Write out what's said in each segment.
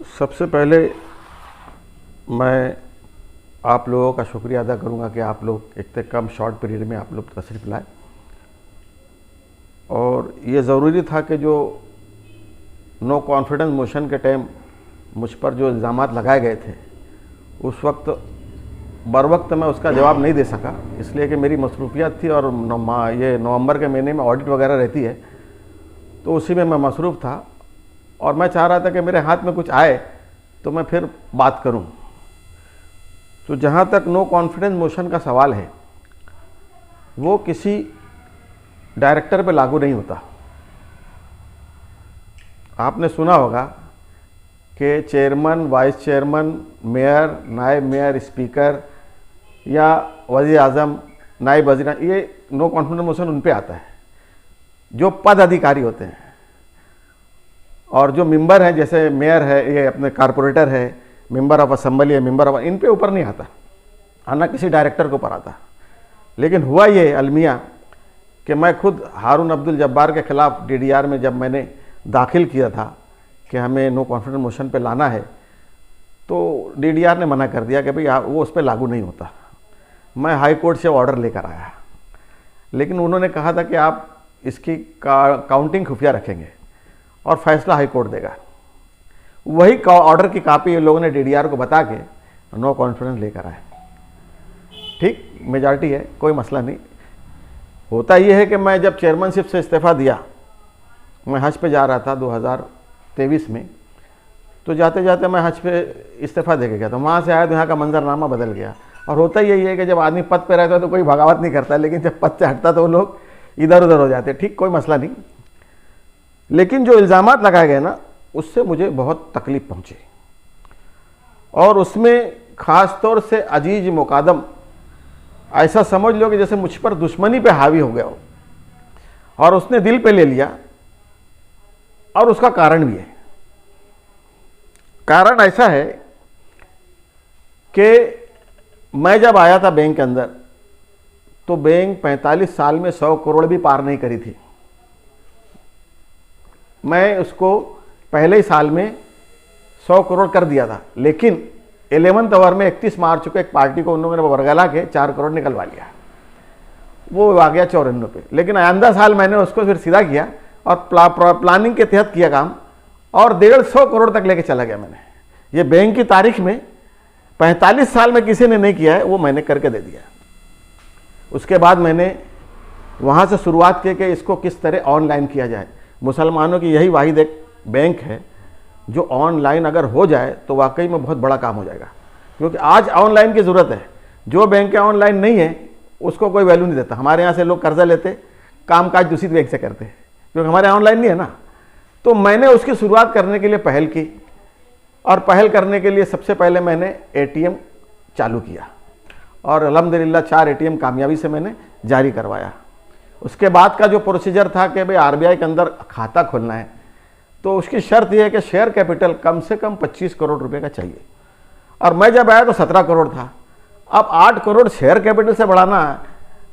सबसे पहले मैं आप लोगों का शुक्रिया अदा करूंगा कि आप लोग इतने कम शॉर्ट पीरियड में आप लोग तशरीफ़ लाए। और ये ज़रूरी था कि जो नो कॉन्फिडेंस मोशन के टाइम मुझ पर जो इल्ज़ाम लगाए गए थे उस वक्त बर वक्त मैं उसका जवाब नहीं दे सका, इसलिए कि मेरी मसरूफियत थी और ये नवंबर के महीने में ऑडिट वगैरह रहती है, तो उसी में मैं मसरूफ़ था और मैं चाह रहा था कि मेरे हाथ में कुछ आए तो मैं फिर बात करूं। तो जहां तक नो कॉन्फिडेंस मोशन का सवाल है, वो किसी डायरेक्टर पे लागू नहीं होता। आपने सुना होगा कि चेयरमैन, वाइस चेयरमैन, मेयर, नायब मेयर, स्पीकर या वज़ीर आज़म, नायब वज़ीर, ये नो कॉन्फिडेंस मोशन उन पे आता है जो पद अधिकारी होते हैं। और जो मेंबर हैं, जैसे मेयर है, ये अपने कारपोरेटर है, मेंबर ऑफ असेंबली है, मेंबर ऑफ, इन पे ऊपर नहीं आता, आना किसी डायरेक्टर के ऊपर आता। लेकिन हुआ ये अलमिया कि मैं खुद हारून अब्दुल जब्बार के ख़िलाफ़ DDR में जब मैंने दाखिल किया था कि हमें नो कॉन्फिडेंस मोशन पे लाना है, तो DDR ने मना कर दिया कि भाई वो उस पर लागू नहीं होता। मैं हाई कोर्ट से ऑर्डर लेकर आया, लेकिन उन्होंने कहा था कि आप इसकी काउंटिंग खुफिया रखेंगे और फैसला हाई कोर्ट देगा। वही ऑर्डर की कापी लोगों ने DDR को बता के नो कॉन्फिडेंस लेकर आए। ठीक, मेजॉरिटी है, कोई मसला नहीं। होता यह है कि मैं जब चेयरमैनशिप से इस्तीफ़ा दिया, मैं हज पे जा रहा था 2023 में, तो जाते जाते मैं हज पे इस्तीफ़ा दे के गया था। वहाँ से आया तो यहाँ का मंजरनामा बदल गया। और होता यही है कि जब आदमी पद पे रहता है तो कोई बगावत नहीं करता, लेकिन जब पद से हटता तो वो लोग इधर उधर हो जाते। ठीक, कोई मसला नहीं। लेकिन जो इल्ज़ामात लगाए गए ना, उससे मुझे बहुत तकलीफ़ पहुंची। और उसमें ख़ास तौर से अजीज मुकादम, ऐसा समझ लो कि जैसे मुझ पर दुश्मनी पे हावी हो गया हो और उसने दिल पे ले लिया। और उसका कारण भी है। कारण ऐसा है कि मैं जब आया था बैंक के अंदर, तो बैंक 45 साल में 100 करोड़ भी पार नहीं करी थी। मैं उसको पहले ही साल में 100 करोड़ कर दिया था, लेकिन 11th आवर में 31 मार्च को एक पार्टी को उन्होंने वर्गला के 4 करोड़ निकलवा लिया। वो आ गया 94 पे। लेकिन आइंदा साल मैंने उसको फिर सीधा किया और प्लानिंग के तहत किया काम, और 150 करोड़ तक लेके चला गया मैंने। ये बैंक की तारीख में 45 साल में किसी ने नहीं किया है, वो मैंने करके दे दिया। उसके बाद मैंने वहाँ से शुरुआत की कि इसको किस तरह ऑनलाइन किया जाए। मुसलमानों की यही वाहिद एक बैंक है जो ऑनलाइन अगर हो जाए तो वाकई में बहुत बड़ा काम हो जाएगा, क्योंकि आज ऑनलाइन की ज़रूरत है। जो बैंक ऑनलाइन नहीं है उसको कोई वैल्यू नहीं देता। हमारे यहाँ से लोग कर्जा लेते, काम काज दूसरी बैंक से करते हैं, क्योंकि हमारे यहाँ ऑनलाइन नहीं है ना। तो मैंने उसकी शुरुआत करने के लिए पहल की, और पहल करने के लिए सबसे पहले मैंने ATM चालू किया, और अल्हम्दुलिल्लाह 4 ATM कामयाबी से मैंने जारी करवाया। उसके बाद का जो प्रोसीजर था कि भाई RBI के अंदर खाता खोलना है, तो उसकी शर्त यह है कि शेयर कैपिटल कम से कम 25 करोड़ रुपए का चाहिए। और मैं जब आया तो 17 करोड़ था। अब 8 करोड़ शेयर कैपिटल से बढ़ाना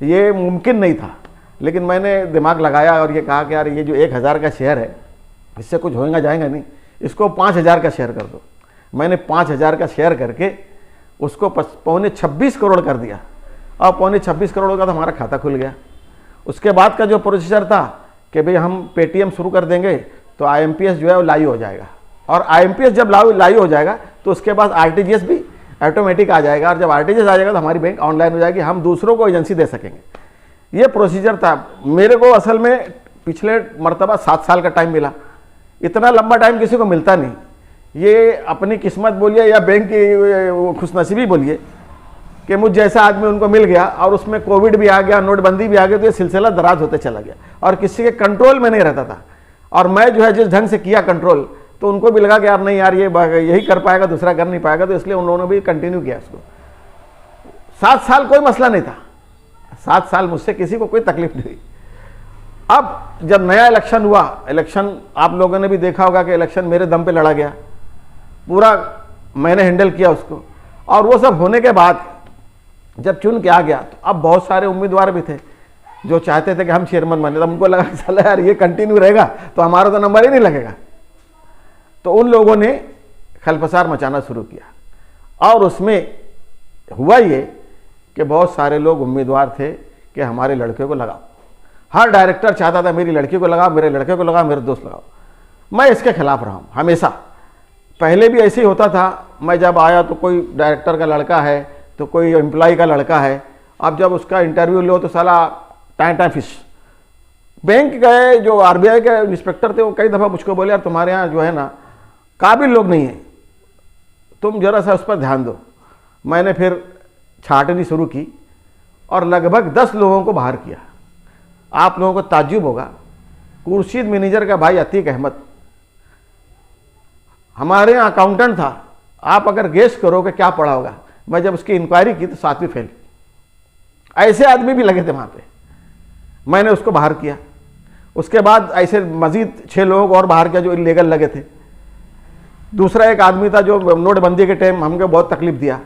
ये मुमकिन नहीं था, लेकिन मैंने दिमाग लगाया और ये कहा कि यार ये जो 1000 का शेयर है, इससे कुछ होएगा जाएगा नहीं, इसको 5000 का शेयर कर दो। मैंने 5000 का शेयर करके उसको 25 करोड़ कर दिया, और 25 करोड़ का तो हमारा खाता खुल गया। उसके बाद का जो प्रोसीजर था कि भाई हम पेटीएम शुरू कर देंगे तो IMPS जो है वो लाइव हो जाएगा, और IMPS जब लाइव हो जाएगा तो उसके बाद RTGS भी ऑटोमेटिक आ जाएगा, और जब RTGS आ जाएगा तो हमारी बैंक ऑनलाइन हो जाएगी, हम दूसरों को एजेंसी दे सकेंगे। ये प्रोसीजर था। मेरे को असल में पिछले मरतबा 7 साल का टाइम मिला। इतना लंबा टाइम किसी को मिलता नहीं। ये अपनी किस्मत बोलिए या बैंक की खुशनसीबी बोलिए कि मुझ जैसा आदमी उनको मिल गया, और उसमें कोविड भी आ गया, नोटबंदी भी आ गई, तो ये सिलसिला दराज होते चला गया और किसी के कंट्रोल में नहीं रहता था। और मैं जो है जिस ढंग से किया कंट्रोल, तो उनको भी लगा कि यार नहीं यार ये यही कर पाएगा, दूसरा कर नहीं पाएगा, तो इसलिए उन लोगों ने भी कंटिन्यू किया इसको। 7 साल कोई मसला नहीं था। 7 साल मुझसे किसी को कोई तकलीफ नहीं हुई। अब जब नया इलेक्शन हुआ, इलेक्शन आप लोगों ने भी देखा होगा कि इलेक्शन मेरे दम पे लड़ा गया, पूरा मैंने हैंडल किया उसको। और वो सब होने के बाद जब चुन के आ गया, तो अब बहुत सारे उम्मीदवार भी थे जो चाहते थे कि हम चेयरमैन बने। तब उनको लगा चला यार ये कंटिन्यू रहेगा तो हमारा तो नंबर ही नहीं लगेगा। तो उन लोगों ने खलफसार मचाना शुरू किया। और उसमें हुआ ये कि बहुत सारे लोग उम्मीदवार थे कि हमारे लड़के को लगाओ। हर डायरेक्टर चाहता था मेरी लड़की को लगाओ, मेरे लड़के को लगाओ, मेरे दोस्त लगाओ। मैं इसके खिलाफ रहा हूँ हमेशा। पहले भी ऐसे ही होता था, मैं जब आया तो कोई डायरेक्टर का लड़का है तो कोई एम्प्लॉय का लड़का है। अब जब उसका इंटरव्यू लो तो साला टाइम फिश। बैंक गए, जो आरबीआई के इंस्पेक्टर थे वो कई दफ़ा मुझको बोले यार तुम्हारे यहाँ जो है ना काबिल लोग नहीं हैं, तुम जरा सा उस पर ध्यान दो। मैंने फिर छाटनी शुरू की और लगभग 10 लोगों को बाहर किया। आप लोगों को ताज्जुब होगा, खुर्शीद मैनेजर का भाई अतीक अहमद हमारे यहाँ अकाउंटेंट था। आप अगर गेस करो कि क्या पढ़ा होगा, मैं जब उसकी इंक्वायरी की तो 7वीं फेल। ऐसे आदमी भी लगे थे वहाँ पे, मैंने उसको बाहर किया। उसके बाद ऐसे मजीद 6 लोग और बाहर किया जो इलीगल लगे थे। दूसरा एक आदमी था जो नोटबंदी के टाइम हमको बहुत तकलीफ दिया,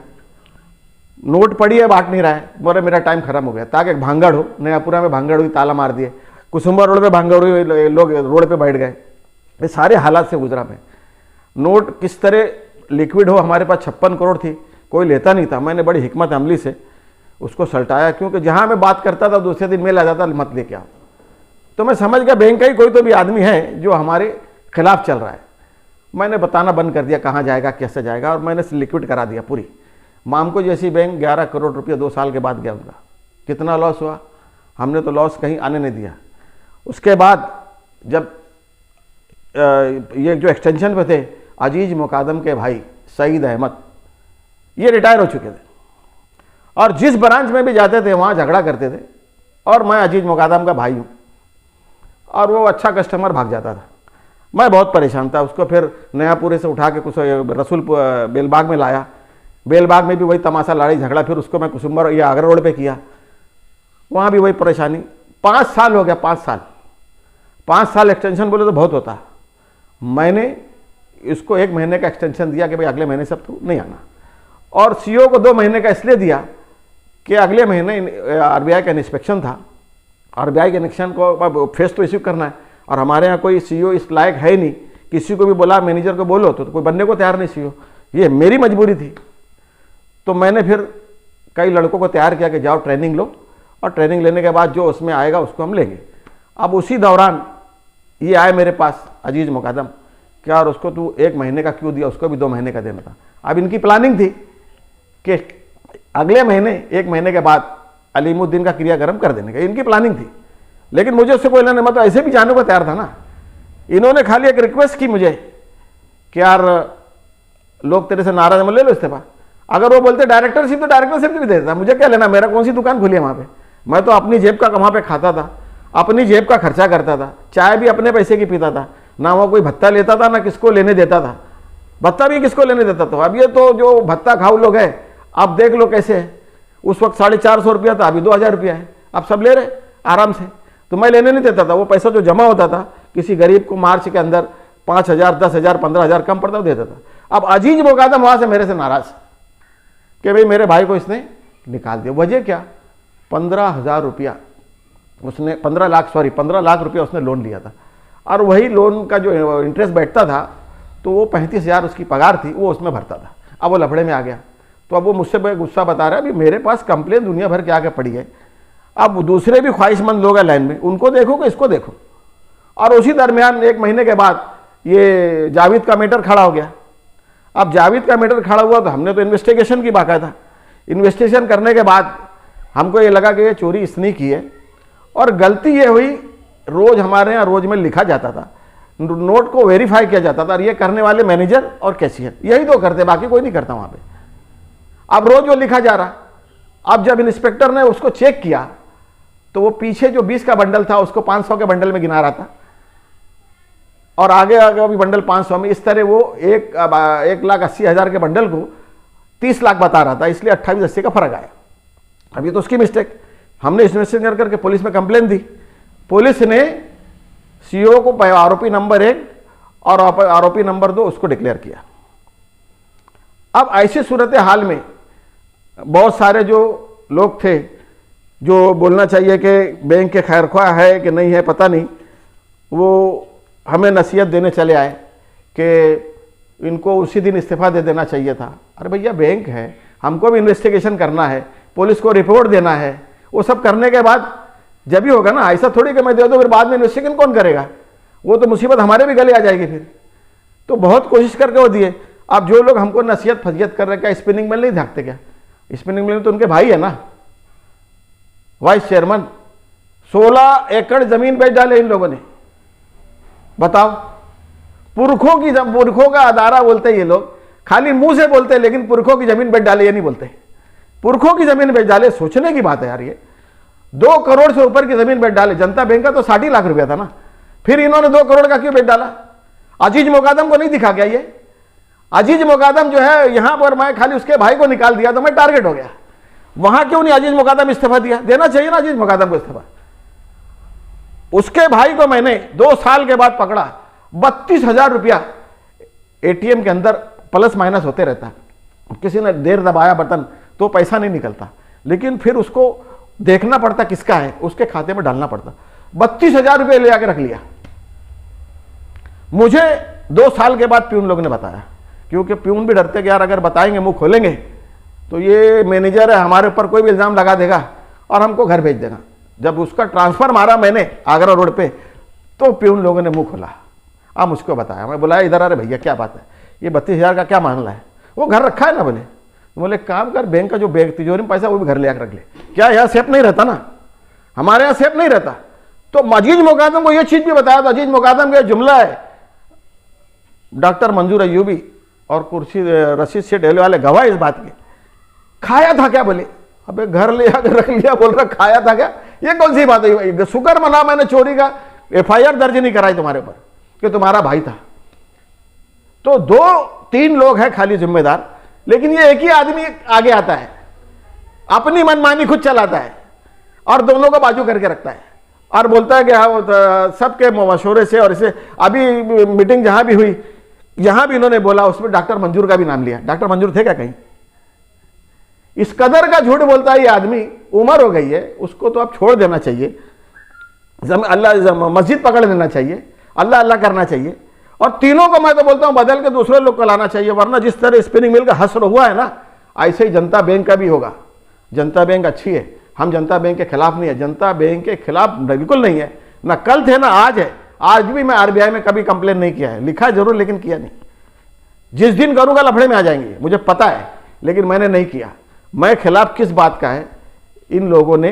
नोट पड़ी है बांट नहीं रहा है, बोले मेरा टाइम खत्म हो गया। ताकि भांगड़ हो, नयापुरा में भांगड़ हुई, ताला मार दिए, कुसुम्बा रोड पे भांगड़ हुई, लोग रोड पे बैठ गए। ये सारे हालात से गुजरा मैं। नोट किस तरह लिक्विड हो, हमारे पास 56 करोड़ थी, कोई लेता नहीं था। मैंने बड़ी हिकमत अमली से उसको सल्टाया, क्योंकि जहाँ मैं बात करता था दूसरे दिन मेल आ जाता मत लेके आओ। तो मैं समझ गया बैंक का ही कोई तो भी आदमी है जो हमारे खिलाफ चल रहा है। मैंने बताना बंद कर दिया कहाँ जाएगा कैसे जाएगा, और मैंने लिक्विड करा दिया पूरी। मामको जैसी बैंक 11 करोड़ रुपया 2 साल के बाद गया उनका। कितना लॉस हुआ, हमने तो लॉस कहीं आने नहीं दिया। उसके बाद जब ये जो एक्सटेंशन पे थे अजीज मुकादम के भाई सईद अहमद, ये रिटायर हो चुके थे और जिस ब्रांच में भी जाते थे वहाँ झगड़ा करते थे। और मैं अजीज मुकादम का भाई हूँ और वो अच्छा कस्टमर भाग जाता था। मैं बहुत परेशान था। उसको फिर नयापुरे से उठा के कुछ रसूल बेलबाग में लाया। बेलबाग में भी वही तमाशा, लड़ाई झगड़ा। फिर उसको मैं कुसुम्बर या आगरा रोड पे किया, वहाँ भी वही परेशानी। 5 साल हो गया, 5 साल एक्सटेंशन बोले तो बहुत होता। मैंने इसको 1 महीने का एक्सटेंशन दिया कि भाई अगले महीने सब तो नहीं आना, और सीईओ को 2 महीने का इसलिए दिया कि अगले महीने आरबीआई का इंस्पेक्शन था। आरबीआई के इलेक्शन को फेस तो इश्यू करना है, और हमारे यहाँ कोई सीईओ इस लायक है नहीं। किसी को भी बोला मैनेजर को बोलो तो कोई बनने को तैयार नहीं सीईओ। ये मेरी मजबूरी थी। तो मैंने फिर कई लड़कों को तैयार किया कि जाओ ट्रेनिंग लो, और ट्रेनिंग लेने के बाद जो उसमें आएगा उसको हम लेंगे। अब उसी दौरान ये आए मेरे पास अजीज मुकादम, क्या और उसको तू 1 महीने का क्यों दिया, उसको भी 2 महीने का देना था। अब इनकी प्लानिंग थी कि अगले महीने 1 महीने के बाद अलीमुद्दीन का क्रियाक्रम कर देने का, इनकी प्लानिंग थी। लेकिन मुझे उससे कोई लेना, मैं तो ऐसे भी जाने को तैयार था ना। इन्होंने खाली एक रिक्वेस्ट की मुझे कि यार लोग तेरे से नाराज है, ले लो इस्तीफा। अगर वो बोलते डायरेक्टरशिप तो डायरेक्टरशिप भी दे देता, मुझे क्या लेना, मेरा कौन सी दुकान खुली है वहाँ पे। मैं तो अपनी जेब का वहाँ पे खाता था, अपनी जेब का खर्चा करता था, चाय भी अपने पैसे की पीता था, ना वो कोई भत्ता लेता था ना किसको लेने देता था। भत्ता भी किसको लेने देता था। अब ये तो जो भत्ता खाऊ लोग है, अब देख लो कैसे है। उस वक्त 450 रुपया था, अभी 2000 रुपया है। अब सब ले रहे आराम से। तो मैं लेने नहीं देता था। वो पैसा जो जमा होता था किसी गरीब को मार्च के अंदर 5000, 10,000, 15,000 कम पड़ता वो देता था। अब अजीज मुकादम वहाँ से मेरे से नाराज कि भाई मेरे भाई को इसने निकाल दिया। वजह क्या, 15,000 रुपया उसने, 15 लाख रुपया उसने लोन लिया था, और वही लोन का जो इंटरेस्ट बैठता था तो वो 35,000 उसकी पगार थी, वो उसमें भरता था। अब वो लफड़े में आ गया। तो अब वो मुझसे गुस्सा बता रहा है, अभी मेरे पास कंप्लेन दुनिया भर के आके पड़ी है। अब दूसरे भी ख्वाहिशमंद लोग हैं लाइन में, उनको देखो कि इसको देखो। और उसी दरमियान 1 महीने के बाद ये जावेद का मैटर खड़ा हो गया। अब जावेद का मैटर खड़ा हुआ तो हमने तो इन्वेस्टिगेशन की बाकायदा। इन्वेस्टिगेशन करने के बाद हमको ये लगा कि ये चोरी इसने की है। और गलती ये हुई, रोज हमारे यहाँ रोज में लिखा जाता था, नोट को वेरीफाई किया जाता था, और ये करने वाले मैनेजर और कैशियर यही तो करते, बाकी कोई नहीं करता वहाँ पे। अब रोज वो लिखा जा रहा। अब जब इंस्पेक्टर ने उसको चेक किया तो वो पीछे जो 20 का बंडल था उसको 500 के बंडल में गिना रहा था, और आगे आगे भी बंडल 500 में। इस तरह वो 1,80,000 के बंडल को 30 लाख बता रहा था, इसलिए 28,80 का फर्क आया। अभी तो उसकी मिस्टेक। हमने इन्वेस्टिगेशन करके पुलिस में कंप्लेन दी। पुलिस ने सीईओ को आरोपी नंबर 1 और आरोपी नंबर 2 उसको डिक्लेयर किया। अब ऐसी सूरत हाल में बहुत सारे जो लोग थे जो बोलना चाहिए कि बैंक के खैरख्वाह है कि नहीं है पता नहीं, वो हमें नसीहत देने चले आए कि इनको उसी दिन इस्तीफा दे देना चाहिए था। अरे भैया बैंक है, हमको भी इन्वेस्टिगेशन करना है, पुलिस को रिपोर्ट देना है, वो सब करने के बाद जब भी होगा ना। ऐसा थोड़ी कि मैं दे दूँ फिर बाद में इन्वेस्टिगेशन कौन करेगा, वो तो मुसीबत हमारे भी गले आ जाएगी फिर। तो बहुत कोशिश करके वो दिए। अब जो लोग हमको नसीहत फजीयत कर रहे हैं, क्या स्पिनिंग मिल नहीं झाँकते क्या? स्पिनिंग मिल तो उनके भाई है ना, वाइस चेयरमैन। 16 एकड़ जमीन बेच डाले इन लोगों ने, बताओ। पुरखों का अदारा बोलते हैं ये लोग, खाली मुंह से बोलते हैं लेकिन पुरखों की जमीन बेच डाले ये नहीं बोलते। पुरखों की जमीन बेच डाले, सोचने की बात है यार। ये 2 करोड़ से ऊपर की जमीन बेच डाले। जनता बैंक का तो 60 लाख रुपया था ना, फिर इन्होंने 2 करोड़ का क्यों बेच डाला? अजीज मुकादम को नहीं दिखा गया ये? अजीज मुकादम जो है यहां पर मैं खाली उसके भाई को निकाल दिया तो मैं टारगेट हो गया। वहां क्यों नहीं अजीज मुकादम इस्तीफा दिया? देना चाहिए ना अजीज मुकादम को इस्तीफा। उसके भाई को मैंने 2 साल के बाद पकड़ा। 32,000 रुपया एटीएम के अंदर प्लस माइनस होते रहता है। किसी ने देर दबाया बटन तो पैसा नहीं निकलता, लेकिन फिर उसको देखना पड़ता किसका है, उसके खाते में डालना पड़ता। 32,000 रुपये ले आके रख लिया। मुझे 2 साल के बाद प्यून लोगों ने बताया, क्योंकि प्यून भी डरते कि यार अगर बताएंगे, मुंह खोलेंगे तो ये मैनेजर है हमारे ऊपर कोई भी इल्ज़ाम लगा देगा और हमको घर भेज देगा। जब उसका ट्रांसफर मारा मैंने आगरा रोड पे, तो प्यून लोगों ने मुंह खोला। अब मुझको बताया, मैं बुलाया इधर, अरे भैया क्या बात है, ये 32,000 का क्या मामला है? वो घर रखा है ना? बोले काम कर, बैंक का जो बैंक तिजोरी में पैसा वो भी घर ले आकर रख ले। क्या यहाँ सेफ नहीं रहता ना? हमारे यहाँ सेफ नहीं रहता। तो अजीज मुकादम को ये चीज भी बताया। तो अजीज मुकादम का जुमला है, डॉक्टर मंजूर अय्यूबी और कुर्सी रशीद से डेले वाले गवाह इस बात के। खाया था क्या? बोले अबे घर ले आकर रख लिया, बोल रहा खाया था क्या? ये कौन सी बात है? शुक्र मना मैंने चोरी का FIR दर्ज नहीं कराई तुम्हारे ऊपर कि तुम्हारा भाई था। तो 2-3 लोग हैं खाली जिम्मेदार, लेकिन ये एक ही आदमी आगे आता है, अपनी मनमानी खुद चलाता है और दोनों को बाजू करके रखता है और बोलता है कि हाँ सबके मशवरे से। और इसे अभी मीटिंग जहां भी हुई, यहां भी इन्होंने बोला, उसमें डॉक्टर मंजूर का भी नाम लिया। डॉक्टर मंजूर थे क्या कहीं? इस कदर का झूठ बोलता है ये आदमी। उम्र हो गई है, उसको तो अब छोड़ देना चाहिए। अल्लाह मस्जिद पकड़ लेना चाहिए, अल्लाह अल्लाह करना चाहिए। और तीनों को मैं तो बोलता हूं बदल के दूसरे लोग को लाना चाहिए, वरना जिस तरह स्पिनिंग मिल का हश्र हुआ है ना, ऐसे ही जनता बैंक का भी होगा। जनता बैंक अच्छी है, हम जनता बैंक के खिलाफ नहीं है, जनता बैंक के खिलाफ बिल्कुल नहीं है। ना कल थे ना आज है। आज भी मैं RBI में कभी कंप्लेन नहीं किया है, लिखा जरूर लेकिन किया नहीं। जिस दिन करूंगा लफड़े में आ जाएंगे, मुझे पता है, लेकिन मैंने नहीं किया। मैं खिलाफ किस बात का है? इन लोगों ने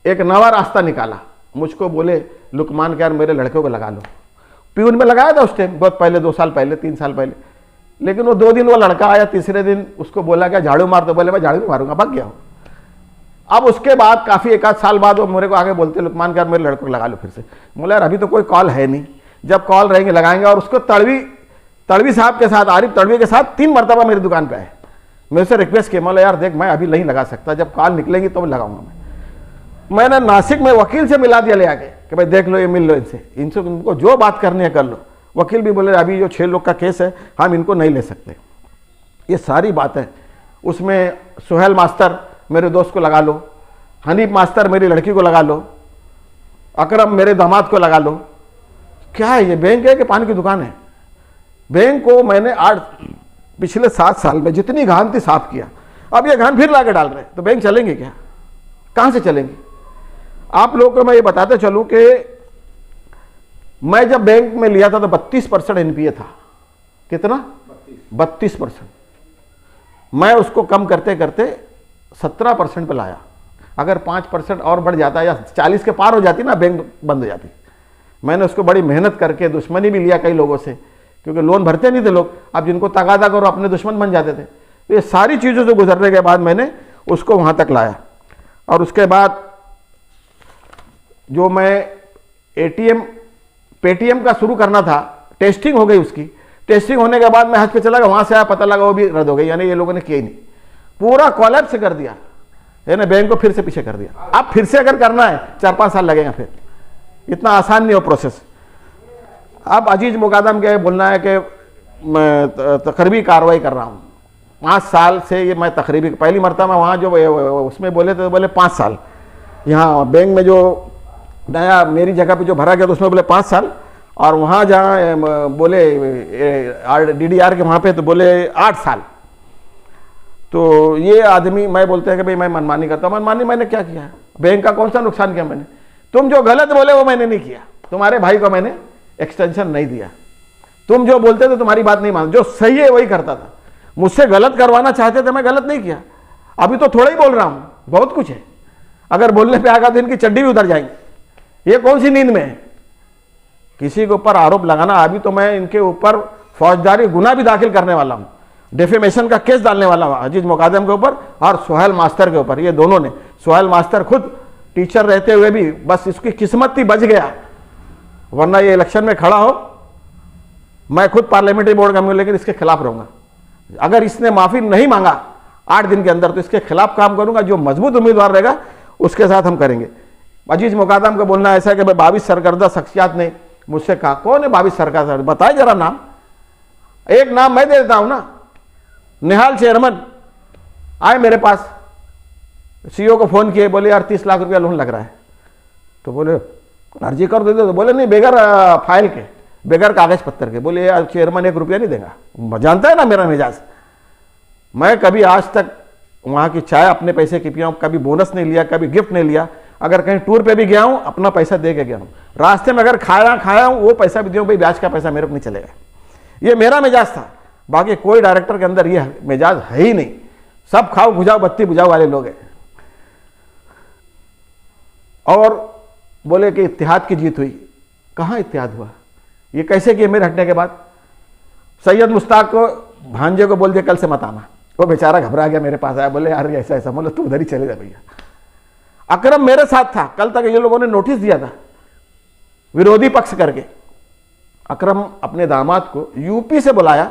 एक नवा रास्ता निकाला। मुझको बोले लुकमान के यार मेरे लड़के को लगा लो। प्यून में लगाया था उस टाइम, बहुत पहले, 2 साल पहले, 3 साल पहले। लेकिन वो 2 दिन वो लड़का आया, तीसरे दिन उसको बोला क्या झाड़ू मार, तो बोले मैं झाड़ू नहीं मारूंगा, भाग गया हूं। अब उसके बाद काफी 1-8 साल बाद वो मेरे को आगे बोलते लुकमान के यार मेरे लड़कों को लगा लो फिर से। बोला यार अभी तो कोई कॉल है नहीं, जब कॉल रहेंगे लगाएंगे। और उसको तड़वी साहब के साथ, आरिफ तड़वी के साथ 3 मरतबा मेरी दुकान पे आए। मैं उससे रिक्वेस्ट किया, बोला यार देख मैं अभी नहीं लगा सकता, जब कॉल निकलेंगी तो लगाऊंगा। मैंने नासिक में वकील से मिला दिया ले आके कि भाई देख लो, ये मिल लो इनसे इनको जो बात करनी है कर लो। वकील भी बोले अभी जो 6 लोग का केस है हम इनको नहीं ले सकते। ये सारी बातें उसमें सुहेल मास्टर मेरे दोस्त को लगा लो, हनीफ मास्टर मेरी लड़की को लगा लो, अकरम मेरे दामाद को लगा लो। क्या है ये? बैंक है कि पान की दुकान है? बैंक को मैंने पिछले 7 साल में जितनी घान थी साफ किया, अब ये घान फिर ला के डाल रहे हैं, तो बैंक चलेंगे क्या? कहां से चलेंगे? आप लोगों को मैं ये बताते चलूं कि मैं जब बैंक में लिया था तो 32% NPA था। कितना? 32%। मैं उसको कम करते करते 17% पे लाया। अगर 5% और बढ़ जाता या 40 के पार हो जाती ना, बैंक बंद हो जाती। मैंने उसको बड़ी मेहनत करके, दुश्मनी भी लिया कई लोगों से, क्योंकि लोन भरते नहीं थे लोग। अब जिनको तगादा करो अपने दुश्मन बन जाते थे। तो ये सारी चीज़ों से गुजरने के बाद मैंने उसको वहाँ तक लाया। और उसके बाद जो मैं पेटीएम का शुरू करना था, टेस्टिंग हो गई उसकी। टेस्टिंग होने के बाद मैं हज पे चला गया, वहाँ से आया पता लगा वो भी रद्द हो गई। यानी ये लोगों ने किया ही नहीं, पूरा कोलैप्स कर दिया, यानी बैंक को फिर से पीछे कर दिया। अब फिर से अगर करना है 4-5 साल लगेगा, फिर इतना आसान नहीं हो प्रोसेस। अब अजीज मुकादम के बोलना है कि मैं तकरीबी कार्रवाई कर रहा हूँ 5 साल से। ये मैं तकरीबी पहली मरतबा वहाँ जो उसमें बोले थे, बोले 5 साल। यहाँ बैंक में जो नया मेरी जगह पे जो भरा गया तो उसमें बोले 5 साल। और वहाँ जहाँ बोले DDR के वहाँ पे तो बोले 8 साल। तो ये आदमी मैं बोलते हैं कि भाई मैं मनमानी करता हूँ। मनमानी मैंने क्या किया? बैंक का कौन सा नुकसान किया मैंने? तुम जो गलत बोले वो मैंने नहीं किया। तुम्हारे भाई को मैंने एक्सटेंशन नहीं दिया। तुम जो बोलते थे तुम्हारी बात नहीं मान, जो सही है वही करता था। मुझसे गलत करवाना चाहते थे, मैं गलत नहीं किया। अभी तो थोड़ा ही बोल रहा हूं, बहुत कुछ है। अगर बोलने पे आगा तो इनकी चड्डी भी उतर जाएंगी। ये कौन सी नींद में है? किसी के ऊपर आरोप लगाना, अभी तो मैं इनके ऊपर फौजदारी गुना भी दाखिल करने वाला हूं, डेफेमेशन का केस डालने वाला हूं अजीज मुकादम के ऊपर और सोहेल मास्टर के ऊपर। ये दोनों ने, सोहेल मास्टर खुद टीचर रहते हुए भी बस इसकी किस्मत थी, बच गया, वरना ये इलेक्शन में खड़ा हो। मैं खुद पार्लियामेंट्री बोर्ड का हूं, लेकिन इसके खिलाफ रहूंगा। अगर इसने माफी नहीं मांगा 8 दिन के अंदर तो इसके खिलाफ काम करूंगा। जो मजबूत उम्मीदवार रहेगा उसके साथ हम करेंगे। अजीज मुकादम को बोलना ऐसा है कि भाई 22 सरकर्दा शख्सियात ने मुझसे कहा, कौन है 22 सरकर्दा? बताए जरा नाम। एक नाम मैं दे देता हूं ना, निहाल चेयरमैन आए मेरे पास, CEO को फोन किए, बोले यार 30 लाख रुपया लोन लग रहा है। तो बोले अर्जी कर दे दो। तो बोले नहीं, बेगर फाइल के, बेगर कागज पत्तर के। बोले यार चेयरमैन 1 रुपया नहीं देगा। जानता है ना मेरा मिजाज, मैं कभी आज तक वहाँ की चाय अपने पैसे की पिया हूँ, कभी बोनस नहीं लिया, कभी गिफ्ट नहीं लिया। अगर कहीं टूर पे भी गया हूँ अपना पैसा दे के गया हूँ। रास्ते में अगर खाया हूँ वो पैसा भी दिया हूँ, भाई ब्याज का पैसा मेरे को नहीं चलेगा। ये मेरा मिजाज था। बाकी कोई डायरेक्टर के अंदर ये मिजाज है ही नहीं। सब खाओ बुझाओ बत्ती बुझाओ वाले लोग हैं। और बोले कि इत्तेहाद की जीत हुई। कहाँ इत्तेहाद हुआ? ये कैसे किए मेरे हटने के बाद? सैयद मुश्ताक को, भांजे को बोल दिया कल से मत आना। वो बेचारा घबरा गया, मेरे पास आया, बोले यार ऐसा ऐसा। बोले तू उधर ही चले जा भैया। अकरम मेरे साथ था, कल तक ये लोगों ने नोटिस दिया था विरोधी पक्ष करके। अकरम अपने दामाद को यूपी से बुलाया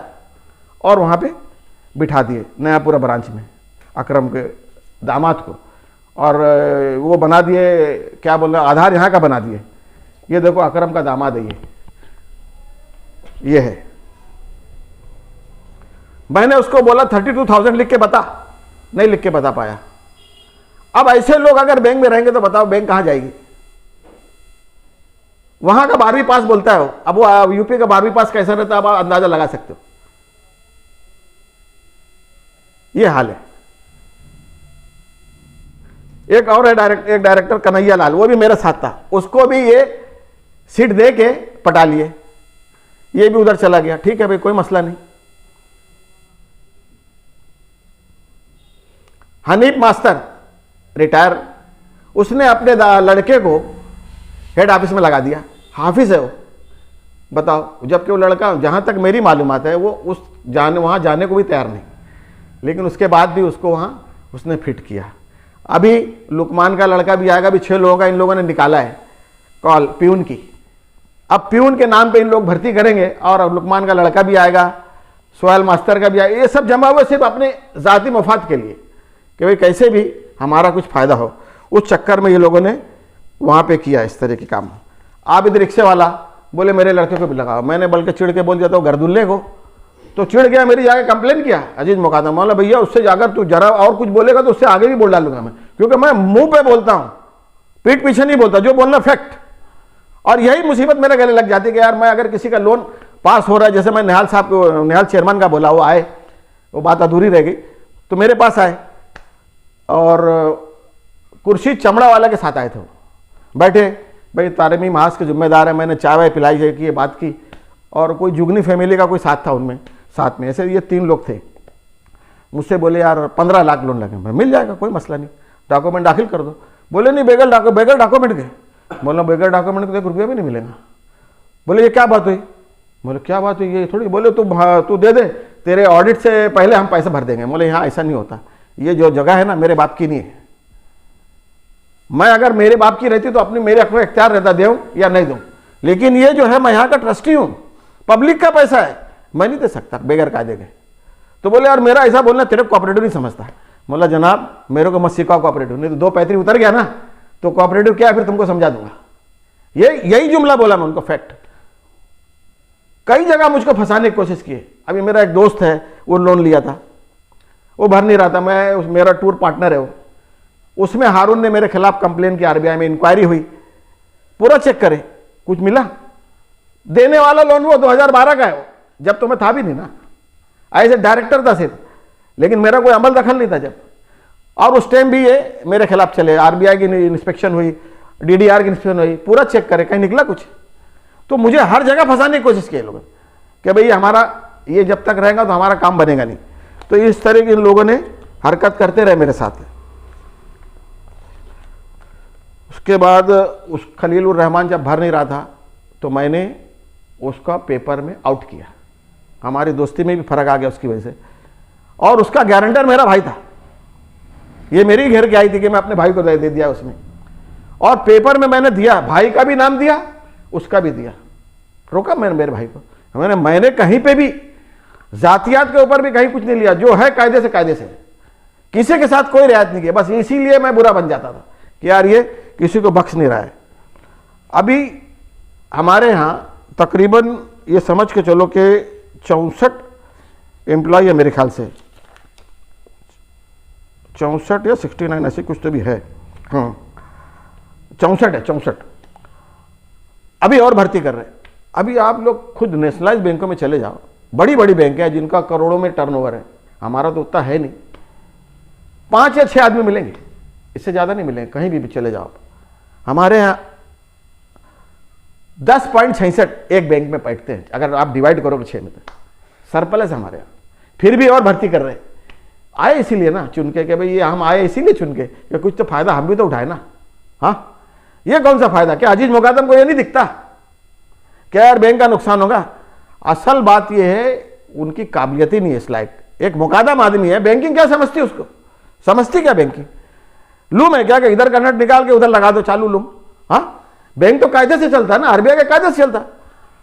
और वहां पे बिठा दिए नयापुरा ब्रांच में, अकरम के दामाद को। और वो बना दिए, क्या बोल रहे, आधार यहाँ का बना दिए। ये देखो अकरम का दामाद है, ये है। मैंने उसको बोला 32,000 लिख के बता, नहीं लिख के बता पाया। अब ऐसे लोग अगर बैंक में रहेंगे तो बताओ बैंक कहां जाएगी? वहां का 12वीं पास बोलता है, अब वो यूपी का 12वीं पास कैसा रहता है आप अंदाजा लगा सकते हो। ये हाल है। एक और है एक डायरेक्टर कन्हैया लाल, वो भी मेरे साथ था, उसको भी ये सीट दे के पटा लिए, ये भी उधर चला गया। ठीक है भाई, कोई मसला नहीं। हनीफ मास्टर रिटायर, उसने अपने लड़के को हेड ऑफिस में लगा दिया, हाफिज है वो, बताओ। जबकि वो लड़का, जहां तक मेरी मालूमात है, वो वहां जाने को भी तैयार नहीं, लेकिन उसके बाद भी उसको वहां उसने फिट किया। अभी लुकमान का लड़का भी आएगा, अभी 6 लोगों का इन लोगों ने निकाला है कॉल प्यून की। अब प्यून के नाम पे इन लोग भर्ती करेंगे और अब लुकमान का लड़का भी आएगा, सोहेल मास्टर का भी आएगा। ये सब जमा हुए सिर्फ अपने जाती मफाद के लिए कि भाई कैसे भी हमारा कुछ फायदा हो। उस चक्कर में ये लोगों ने वहां पे किया इस तरह के काम। आबिद रिक्शे वाला बोले मेरे लड़के को भी लगाओ, मैंने बल्कि चिढ़ के बोल दिया था गर्दुल्ले को, तो चिढ़ गया, मेरी जाके कंप्लेन किया अजीज मुकादम। बोला भैया उससे जाकर तू जरा और कुछ बोलेगा तो उससे आगे भी बोल डालूंगा मैं, क्योंकि मैं मुंह पे बोलता हूं, पीठ पीछे नहीं बोलता, जो बोलना फैक्ट। और यही मुसीबत मेरे गले लग जाती है कि यार मैं अगर किसी का लोन पास हो रहा है, जैसे मैं निहाल साहब को, निहाल चेयरमैन का बोला, वो आए, वो बात अधूरी रह गई, तो मेरे पास आए और कुर्सी चमड़ा वाला के साथ आए थे। बैठे, भाई तारमी महाज के जिम्मेदार है, मैंने चाय वाय पिलाई जाए की, ये बात की। और कोई जुगनी फैमिली का कोई साथ था उनमें, साथ में ऐसे ये 3 लोग थे। मुझसे बोले यार 15 लाख लोन लगे। मैं मिल जाएगा, कोई मसला नहीं, डॉक्यूमेंट दाखिल कर दो। बोले नहीं बेगर डॉक्यूमेंट के। बोला बेगर डॉक्यूमेंट के 1 रुपया भी नहीं मिलेगा। बोले ये क्या बात हुई? बोले क्या बात हुई ये थोड़ी। बोले तू दे दे, तेरे ऑडिट से पहले हम पैसे भर देंगे। बोले यहाँ ऐसा नहीं होता, ये जो जगह है ना मेरे बाप की नहीं है। मैं अगर मेरे बाप की रहती तो अपनी मेरे को इख्तियार रहता दूं या नहीं दूं, लेकिन ये जो है मैं यहाँ का ट्रस्टी हूं, पब्लिक का पैसा है, मैं नहीं दे सकता बेगर कायदे के। तो बोले यार मेरा ऐसा बोलना तेरे कोऑपरेटिव नहीं समझता। बोला जनाब मेरे को मत सिखाओ कोऑपरेटिव, नहीं तो 2 पैतरी उतर गया ना तो कोऑपरेटिव क्या है फिर तुमको समझा दूंगा। यही जुमला बोला मैं उनको, फैक्ट। कई जगह मुझको फंसाने की कोशिश की। अभी मेरा एक दोस्त है, वो लोन लिया था, वो भर नहीं रहा था। मेरा टूर पार्टनर है वो, उसमें हारून ने मेरे खिलाफ कंप्लेन की, आरबीआई में इंक्वायरी हुई, पूरा चेक करे, कुछ मिला? देने वाला लोन वो 2012 का है, वो जब तो मैं था भी नहीं ना, ऐसे डायरेक्टर था सिर्फ, लेकिन मेरा कोई अमल दखल नहीं था जब। और उस टाइम भी ये मेरे खिलाफ चले, आरबीआई की इंस्पेक्शन हुई, डीडीआर की इंस्पेक्शन हुई, पूरा चेक करे, कहीं निकला कुछ। तो मुझे हर जगह फंसाने की कोशिश की लोगों कि भाई हमारा ये जब तक रहेगा तो हमारा काम बनेगा नहीं। तो इस तरह के इन लोगों ने हरकत करते रहे मेरे साथ। उसके बाद उस खलीलुर रहमान जब भर नहीं रहा था तो मैंने उसका पेपर में आउट किया, हमारी दोस्ती में भी फर्क आ गया उसकी वजह से। और उसका गारंटर मेरा भाई था, ये मेरी घेर के आई थी कि मैं अपने भाई को दे दिया उसमें, और पेपर में मैंने दिया, भाई का भी नाम दिया, उसका भी दिया, रोका मैंने मेरे भाई को। मैंने कहीं पे भी जातियात के ऊपर भी कहीं कुछ नहीं लिया, जो है कायदे से, किसी के साथ कोई रियायत नहीं किया। बस इसीलिए मैं बुरा बन जाता था कि यार ये किसी को बख्श नहीं रहा है। अभी हमारे यहाँ तकरीबन ये समझ के चलो कि 64 एम्प्लॉय है मेरे ख्याल से, 64 या 69 ऐसे कुछ तो भी है, हाँ 64 है, 64 अभी और भर्ती कर रहे हैं। अभी आप लोग खुद नेशनलाइज बैंकों में चले जाओ, बड़ी बड़ी बैंक है जिनका करोड़ों में टर्नओवर है, हमारा तो उतना है नहीं, 5 या 6 आदमी मिलेंगे, इससे ज़्यादा नहीं मिलेंगे कहीं भी चले जाओ। हमारे यहाँ 10.66 एक बैंक में बैठते हैं, अगर आप डिवाइड करोगे 6 में तो सरप्लस हमारे यहाँ। फिर भी और भर्ती कर रहे हैं, आए इसीलिए ना चुन के कि भाई ये हम आए इसीलिए चुन के कि कुछ तो फायदा हम भी तो उठाए ना। हाँ, ये कौन सा फायदा, क्या अजीज मुकादम को ये नहीं दिखता क्या यार बैंक का नुकसान होगा? असल बात ये है उनकी काबिलियत ही नहीं है इस लायक। एक मुकादम आदमी है, बैंकिंग क्या समझती है, उसको समझती क्या बैंकिंग? लूम है क्या कि इधर का नट निकाल के उधर लगा दो चालू लूम? हाँ, बैंक तो कायदे से चलता है ना, आरबीआई के कायदे से चलता,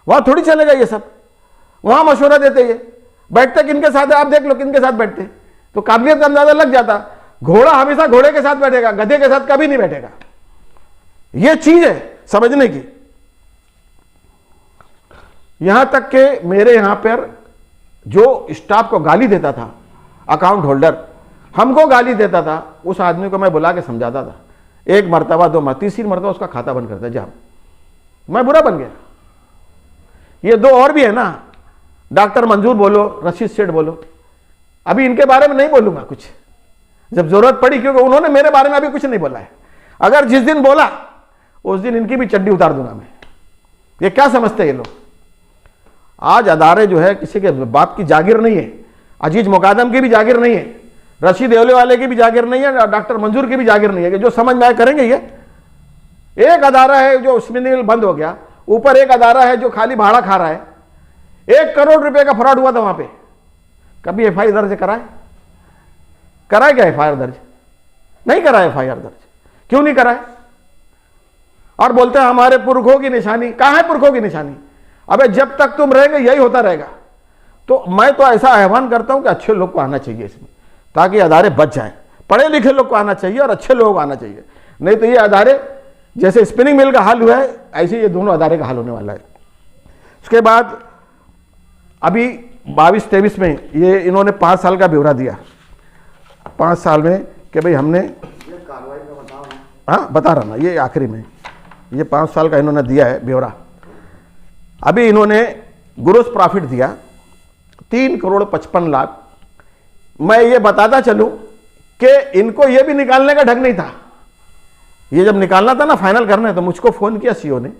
वहां थोड़ी चलेगा ये सब। वहां मशवरा देते, ये बैठते किनके साथ है आप देख लो, किनके साथ बैठते, तो काबिलियत का अंदाजा लग जाता। घोड़ा हमेशा घोड़े के साथ बैठेगा, गधे के साथ कभी नहीं बैठेगा। यह चीज है समझने की। यहां तक कि मेरे यहां पर जो स्टाफ को गाली देता था, अकाउंट होल्डर हमको गाली देता था, उस आदमी को मैं बुला के समझाता था, 1 मरतबा 2 मरतबा 3 मरतबा उसका खाता बंद करता जा। मैं बुरा बन गया। ये 2 और भी है ना, डॉक्टर मंजूर बोलो, रशीद सेठ बोलो, अभी इनके बारे में नहीं बोलूंगा कुछ, जब जरूरत पड़ी, क्योंकि उन्होंने मेरे बारे में अभी कुछ नहीं बोला है। अगर जिस दिन बोला उस दिन इनकी भी चड्डी उतार दूंगा मैं। ये क्या समझते हैं ये लोग? आज अदारे जो है किसी के बाप की जागीर नहीं है, अजीज मुकादम की भी जागीर नहीं है, रशीद देवले वाले की भी जागीर नहीं है, डॉक्टर मंजूर की भी जागीर नहीं है कि जो समझ में आए करेंगे। ये एक अदारा है जो स्पिनिंग बंद हो गया, ऊपर एक अदारा है जो खाली भाड़ा खा रहा है। 1 करोड़ रुपए का फ्रॉड हुआ था वहां पे, कभी एफआईआर दर्ज कराए क्या? एफआईआर दर्ज नहीं कराए। एफआईआर दर्ज क्यों नहीं कराए? और बोलते हैं हमारे पुरखों की निशानी। कहां है पुरखों की निशानी? अबे जब तक तुम रहेंगे यही होता रहेगा। तो मैं तो ऐसा आह्वान करता हूं कि अच्छे लोग को आना चाहिए इसमें, ताकि अदारे बच जाएं। पढ़े लिखे लोग को आना चाहिए और अच्छे लोगों को आना चाहिए, नहीं तो ये अदारे जैसे स्पिनिंग मिल का हाल हुआ है ऐसे ये दोनों अदारे का हाल होने वाला है। उसके बाद अभी 22-23 में ये इन्होंने 5 साल का ब्यौरा दिया, 5 साल में कि भाई हमने, हाँ बता रहा ना, ये आखिरी में ये 5 साल का इन्होंने दिया है ब्यौरा। अभी इन्होंने ग्रोस प्रॉफिट दिया 3 करोड़ 55 लाख। मैं ये बताता चलूं कि इनको ये भी निकालने का ढंग नहीं था। ये जब निकालना था ना, फाइनल करना है, तो मुझको फोन किया सीईओ ने,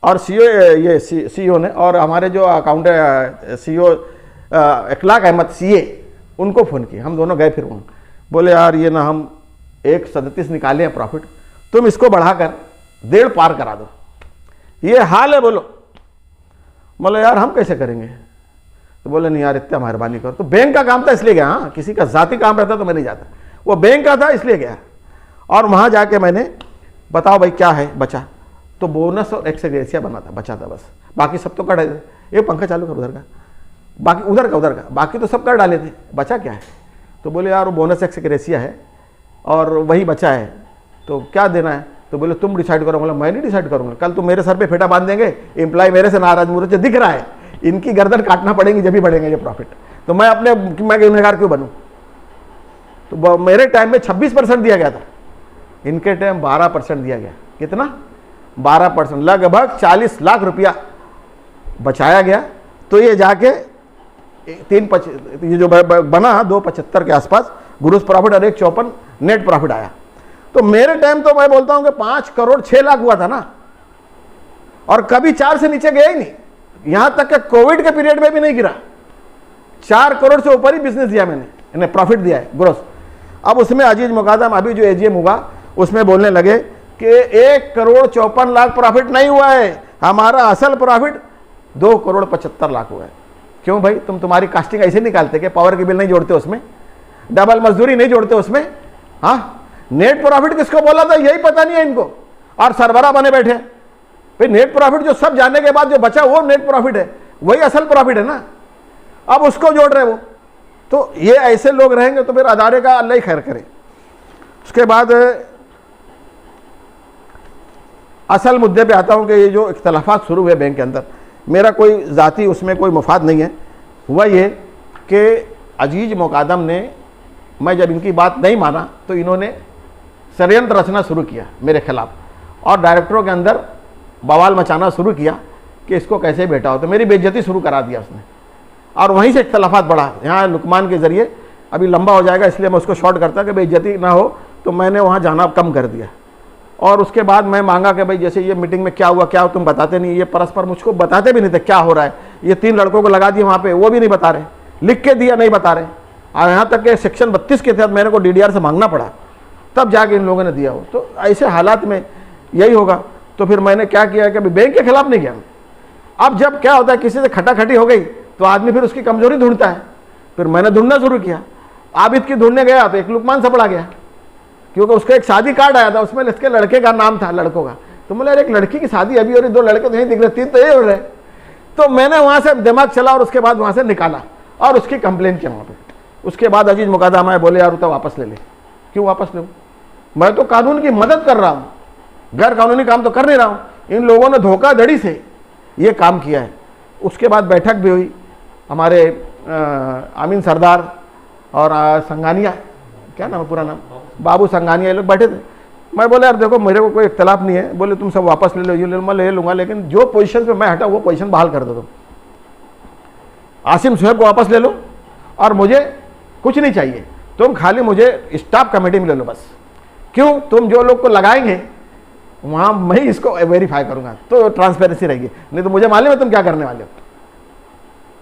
और सीईओ ने, और हमारे जो अकाउंट सीईओ इखलाक अहमद सीए, उनको फ़ोन किया। हम दोनों गए, फिर वहाँ बोले यार ये ना हम 137 निकाले हैं प्रॉफिट, तुम इसको बढ़ाकर 1.5 पार करा दो, ये हाल है। बोले यार हम कैसे करेंगे? तो बोले नहीं यार इतना मेहरबानी करो। तो बैंक का काम था इसलिए गया, हाँ किसी का जाती काम रहता तो मैं नहीं जाता, वो बैंक का था इसलिए गया। और वहाँ जाके मैंने बताओ भाई क्या है बचा, तो बोनस और एक्स ग्रेशिया बना था, बचा था बस, बाकी सब तो कर डाले। ये पंखा चालू कर उधर का, बाकी उधर का, बाकी तो सब कर डाले थे, बचा क्या है? तो बोले यार वो बोनस एक्स ग्रेशिया है और वही बचा है, तो क्या देना है? तो बोले तुम डिसाइड करो। बोला मैं नहीं डिसाइड करूंगा, कल तुम मेरे सर पे फेटा बांध देंगे, एम्प्लॉय मेरे से नाराज मुझे दिख रहा है, इनकी गर्दन काटना पड़ेगी जब भी बढ़ेंगे ये प्रॉफिट, तो मैं गुनहगार क्यों बनूं? तो मेरे टाइम में 26% दिया गया था, इनके टाइम 12% दिया गया। कितना? 12%, लगभग 40 लाख रुपया बचाया गया तो ये जाके ये जो बना 2.75 के आसपास ग्रोस प्रॉफिट और 1.54 नेट प्रॉफिट आया। तो मेरे टाइम तो मैं बोलता हूं कि 5 करोड़ 6 लाख हुआ था ना, और कभी 4 से नीचे गया ही नहीं। यहां तक कि कोविड के पीरियड में भी नहीं गिरा। 4 करोड़ से ऊपर ही बिजनेस दिया मैंने, इन्हें प्रॉफिट दिया है ग्रोस। अब उसमें अजीज मुकादम अभी जो एजीएम हुआ उसमें बोलने लगे कि 1 करोड़ 54 लाख प्रॉफिट नहीं हुआ है, हमारा असल प्रॉफिट 2 करोड़ 75 लाख हुआ है। क्यों भाई, तुम्हारी कास्टिंग ऐसे निकालते कि पावर की बिल नहीं जोड़ते उसमें, डबल मजदूरी नहीं जोड़ते उसमें? हाँ, नेट प्रॉफिट किसको बोला था यही पता नहीं है इनको, और सरबरा बने बैठे। भाई नेट प्रॉफिट जो सब जानने के बाद जो बचा वो नेट प्रॉफिट है, वही असल प्रॉफिट है ना। अब उसको जोड़ रहे वो, तो ये ऐसे लोग रहेंगे तो फिर अदारे का अल्लाह ही खैर करे। उसके बाद असल मुद्दे पे आता हूं कि ये जो इख्तलाफात शुरू हुए बैंक के अंदर, मेरा कोई ज़ाती उसमें कोई मफाद नहीं है। हुआ ये कि अजीज मुकादम ने, मैं जब इनकी बात नहीं माना तो इन्होंने षड्यंत्र रचना शुरू किया मेरे खिलाफ, और डायरेक्टरों के अंदर बवाल मचाना शुरू किया कि इसको कैसे बैठा हो, तो मेरी बेइज्जती शुरू करा दिया उसने, और वहीं से इख्तलाफात बढ़ा। यहाँ लुकमान के ज़रिए, अभी लंबा हो जाएगा इसलिए मैं उसको शॉर्ट करता कि बेइज्जती ना हो, तो मैंने वहाँ जाना कम कर दिया। और उसके बाद मैं मांगा कि भाई जैसे ये मीटिंग में क्या हुआ तुम बताते नहीं, ये परस्पर मुझको बताते भी नहीं थे क्या हो रहा है। ये 3 लड़कों को लगा दिए वहाँ पे, वो भी नहीं बता रहे, लिख के दिया नहीं बता रहे, और यहाँ तक कि सेक्शन 32 के तहत मैंने को DDR से मांगना पड़ा, तब जाके इन लोगों ने दिया हो। तो ऐसे हालात में यही होगा। तो फिर मैंने क्या किया कि अभी बैंक के खिलाफ नहीं गया। अब जब क्या होता है, किसी से खटाखटी हो गई तो आदमी फिर उसकी कमजोरी ढूंढता है, फिर मैंने ढूंढना शुरू किया। आबिद की ढूंढने गया तो एक लुकमान से पड़ा गया, क्योंकि उसका एक शादी कार्ड आया था, उसमें इसके लड़के का नाम था, लड़कों का। तो बोले एक लड़की की शादी अभी हो रही, 2 लड़के तो नहीं दिख रहे, 3 तो ये हो रहे। तो मैंने वहां से दिमाग चला और उसके बाद वहां से निकाला और उसकी कंप्लेन किया वहां पे। उसके बाद अजीज मुकादम आए, बोले यार तो वापस ले ले। क्यों वापस ले? मैं तो कानून की मदद कर रहा हूं, गैर कानूनी काम तो कर नहीं रहा हूं। इन लोगों ने धोखाधड़ी से ये काम किया है। उसके बाद बैठक भी हुई, हमारे आमीन सरदार और संगानिया, क्या नाम है पूरा नाम, बाबू संगानिया, ये लोग बैठे थे। मैं बोले यार देखो मेरे को कोई इख्तलाफ नहीं है। बोले तुम सब वापस ले लो, ये ले, मैं ले लूंगा, लेकिन जो पोजीशन पे मैं हटा वो पोजीशन बहाल कर दो तुम। आसिम सुहेब को वापस ले लो और मुझे कुछ नहीं चाहिए, तुम खाली मुझे स्टाफ कमेटी में ले लो बस। क्यों? तुम जो लोग को लगाएंगे वहां मैं ही इसको वेरीफाई करूंगा, तो ट्रांसपेरेंसी रहेगी, नहीं तो मुझे मालूम है तुम क्या करने वाले हो।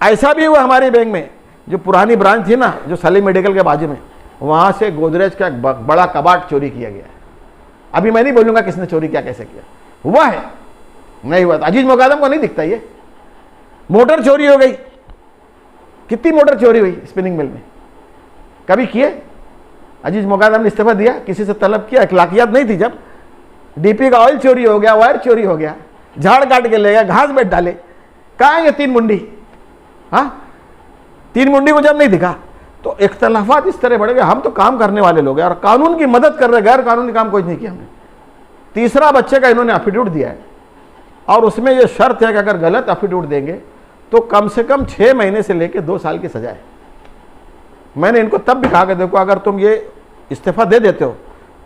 ऐसा भी हुआ हमारे बैंक में, जो पुरानी ब्रांच थी ना, जो सलीम मेडिकल के बाजू में, वहां से गोदरेज का बड़ा कबाट चोरी किया गया है। अभी मैं नहीं बोलूंगा किसने चोरी किया, कैसे किया, हुआ है नहीं हुआ। अजीज मुकादम को नहीं दिखता ये। मोटर चोरी हो गई, कितनी मोटर चोरी हुई स्पिनिंग मिल में, कभी किए? अजीज मुकादम ने इस्तीफा दिया, किसी से तलब किया? अखलाकियात नहीं थी। जब डीपी का ऑयल चोरी हो गया, वायर चोरी हो गया, झाड़ काट के ले गया, घास बेच डाले, कहाँ है ये 3 मुंडी? हाँ, 3 मुंडी को जब नहीं दिखा तो इख्तलाफात इस तरह बढ़ गए। हम तो काम करने वाले लोग हैं और कानून की मदद कर रहे, गैर कानूनी काम कोई नहीं किया हमने। तीसरा बच्चे का इन्होंने एफिडेविट दिया है, और उसमें यह शर्त है कि अगर गलत एफिडेविट देंगे तो कम से कम 6 महीने से लेकर 2 साल की सजा है। मैंने इनको तब भी कहा कि देखो अगर तुम ये इस्तीफा दे देते हो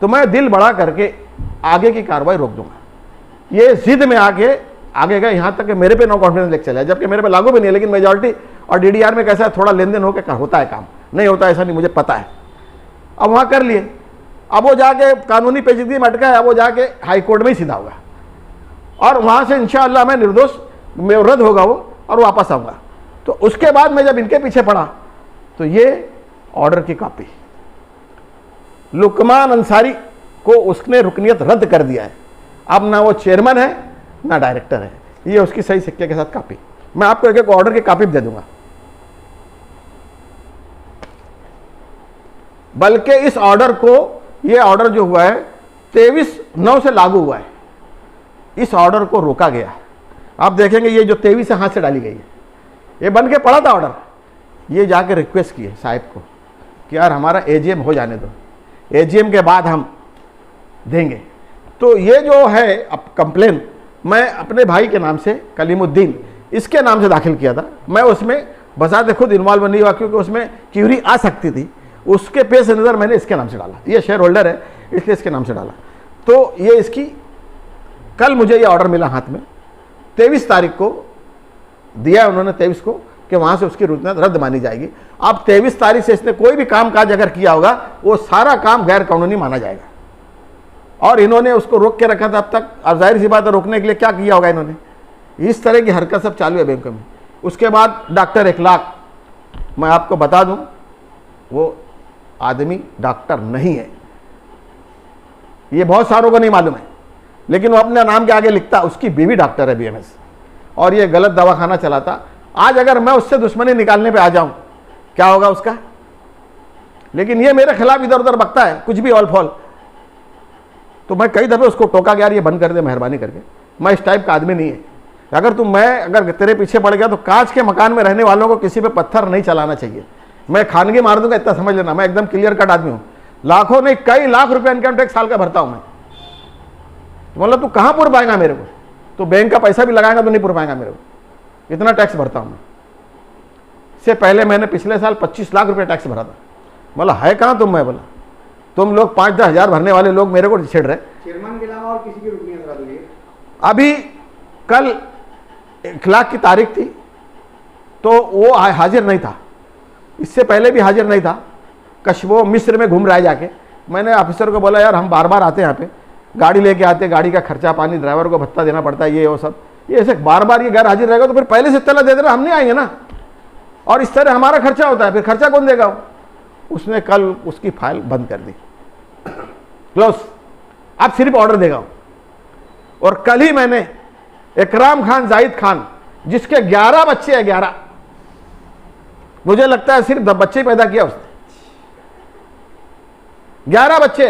तो मैं दिल बड़ा करके आगे की कार्रवाई रोक दूंगा। ये जिद में आगे गए, यहाँ तक कि मेरे पे नो कॉन्फिडेंस लेके चला है, जबकि मेरे पे लागू भी नहीं है, लेकिन मेजॉरिटी और DDR में कैसा है, थोड़ा लेन देन होकर होता है काम, नहीं होता ऐसा नहीं, मुझे पता है। अब वहाँ कर लिए, अब वो जाके कानूनी पेचीदगी में अटका है, अब वो जाके हाई कोर्ट में ही सीधा होगा, और वहाँ से इंशाअल्लाह मैं निर्दोष रद्द होगा वो, और वापस आऊँगा। तो उसके बाद मैं जब इनके पीछे पड़ा तो ये ऑर्डर की कॉपी, लुकमान अंसारी को उसने रुकनियत रद्द कर दिया है। अब ना वो चेयरमैन है ना डायरेक्टर है, ये उसकी सही सिक्के के साथ कॉपी। मैं आपको एक एक ऑर्डर की कॉपी दे दूंगा। बल्कि इस ऑर्डर को, ये ऑर्डर जो हुआ है 23/9 से लागू हुआ है, इस ऑर्डर को रोका गया। आप देखेंगे ये जो 23 हाथ से डाली गई है, ये बन के पड़ा था ऑर्डर। ये जाके रिक्वेस्ट किए साहब को कि यार हमारा AGM हो जाने दो, AGM के बाद हम देंगे। तो ये जो है अब कंप्लेन मैं अपने भाई के नाम से, कलीमुद्दीन, इसके नाम से दाखिल किया था। मैं उसमें बजाते खुद इन्वॉल्व नहीं हुआ, क्योंकि उसमें क्यूरी आ सकती थी। उसके पेश नज़र मैंने इसके नाम से डाला, ये शेयर होल्डर है इसलिए इसके नाम से डाला। तो ये इसकी, कल मुझे ये ऑर्डर मिला हाथ में, 23 तारीख को दिया है उन्होंने 23 को कि वहाँ से उसकी रुकनीत रद्द मानी जाएगी। अब 23 तारीख से इसने कोई भी काम काज अगर किया होगा वो सारा काम गैर कानूनी माना जाएगा। और इन्होंने उसको रोक के रखा था अब तक। अब जाहिर सी बात है रोकने के लिए क्या किया होगा इन्होंने, इस तरह की हरकत सब चालू है बैंकों में। उसके बाद डॉक्टर 1 लाख, मैं आपको बता दूं वो आदमी डॉक्टर नहीं है, ये बहुत सारों को नहीं मालूम है, लेकिन वो अपने नाम के आगे लिखता उसकी बीवी डॉक्टर है बीएमएस, और ये गलत दवाखाना चलाता। आज अगर मैं उससे दुश्मनी निकालने पे आ जाऊं क्या होगा उसका, लेकिन ये मेरे खिलाफ इधर उधर बकता है कुछ भी ऑल फॉल। तो मैं कई दफे उसको टोका गया, ये बंद कर दे मेहरबानी करके, मैं इस टाइप का आदमी नहीं है। अगर तेरे पीछे पड़ गया तो कांच के मकान में रहने वालों को किसी पे पत्थर नहीं चलाना चाहिए। मैं खानगी मार दूंगा इतना समझ लेना, मैं एकदम क्लियर कट आदमी हूं। लाखों नहीं कई लाख रुपए इनकम टैक्स साल का भरता हूं मैं। मतलब तू कहां पुर पाएगा मेरे को, तो बैंक का पैसा भी लगाएगा तो नहीं पुर पाएगा मेरे को, इतना टैक्स भरता हूं मैं। इससे पहले मैंने पिछले साल 25 लाख रुपए टैक्स भरा था। बोला है कहां तुम, मैं बोला तुम लोग 5-10 हजार भरने वाले लोग मेरे को छेड़ रहे। चेयरमैन के अलावा और किसी की रुकनीत रद्द हुई है? अभी कल 1 लाख की तारीख थी तो वो हाजिर नहीं था, इससे पहले भी हाजिर नहीं था। कश्मीर मिस्र में घूम रहा है जाके। मैंने ऑफिसर को बोला यार हम बार बार आते हैं यहाँ पे, गाड़ी लेके आते, गाड़ी का खर्चा पानी ड्राइवर को भत्ता देना पड़ता है, ये वो सब, ये ऐसे बार बार ये गैर हाजिर रहेगा तो फिर पहले से इत्तला दे देना, हम नहीं आएंगे ना, और इस तरह हमारा खर्चा होता है, फिर खर्चा कौन देगा। उसने कल उसकी फाइल बंद कर दी, क्लोज, अब सिर्फ ऑर्डर देगा। और कल ही मैंने इकराम खान जाहिद खान जिसके 11 बच्चे हैं, 11, मुझे लगता है सिर्फ 10 बच्चे पैदा किया उसने, 11 बच्चे,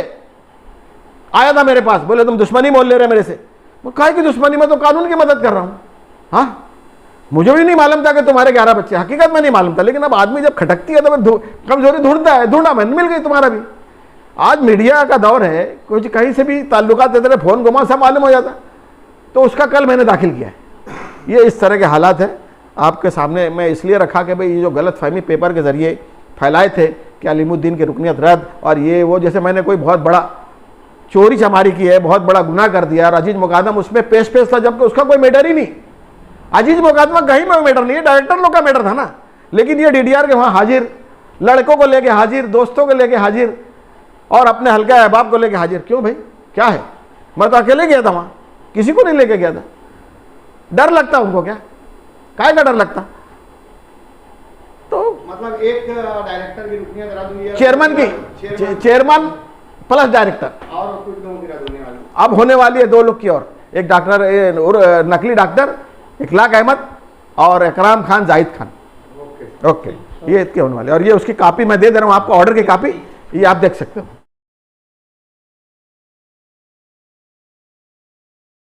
आया था मेरे पास, बोले तुम दुश्मनी मोल ले रहे मेरे से। वो काहे की दुश्मनी, मैं तो कानून की मदद कर रहा हूं। हाँ मुझे भी नहीं मालूम था कि तुम्हारे 11 बच्चे, हकीकत में नहीं मालूम था, लेकिन अब आदमी जब खटकती है तो कमजोरी ढूंढता है, ढूंढा मैंने, मिल गई तुम्हारा भी। आज मीडिया का दौर है, कुछ कहीं से भी ताल्लुकात देते रहे, फोन घुमा सब मालूम हो जाता, तो उसका कल मैंने दाखिल किया है। ये इस तरह के हालात है आपके सामने। मैं इसलिए रखा कि भाई ये जो गलत फहमी पेपर के जरिए फैलाए थे कि अलीमुद्दीन की रुकनीत रद्द और ये वो, जैसे मैंने कोई बहुत बड़ा चोरी चमारी की है, बहुत बड़ा गुनाह कर दिया, और अजीज मुकदमा उसमें पेश था, जबकि उसका कोई मैटर ही नहीं। अजीज मुकदमा कहीं में मैटर नहीं है, डायरेक्टर लोग का मैटर था ना, लेकिन ये डीडीआर के वहाँ हाजिर, लड़कों को लेके हाजिर, दोस्तों को लेके हाजिर, और अपने हल्का अहबाब को लेके हाजिर। क्यों भाई, क्या है, मैं तो अकेले गया था वहाँ, किसी को नहीं लेके गया था। डर लगता उनको, क्या काय का डर लगता। तो मतलब एक डायरेक्टर की रुकनीत रद्द हुई है, चेयरमैन की, चेयरमैन प्लस डायरेक्टर, और कुछ लोगों की रद्द होने वाली, अब होने वाली है 2 लोग की, और एक डॉक्टर नकली डॉक्टर इखलाक अहमद और इकराम खान जाहिद खान। ओके, ये इसके होने वाले, और ये उसकी कॉपी मैं दे रहा हूँ आपको, ऑर्डर की कॉपी, ये आप देख सकते हो।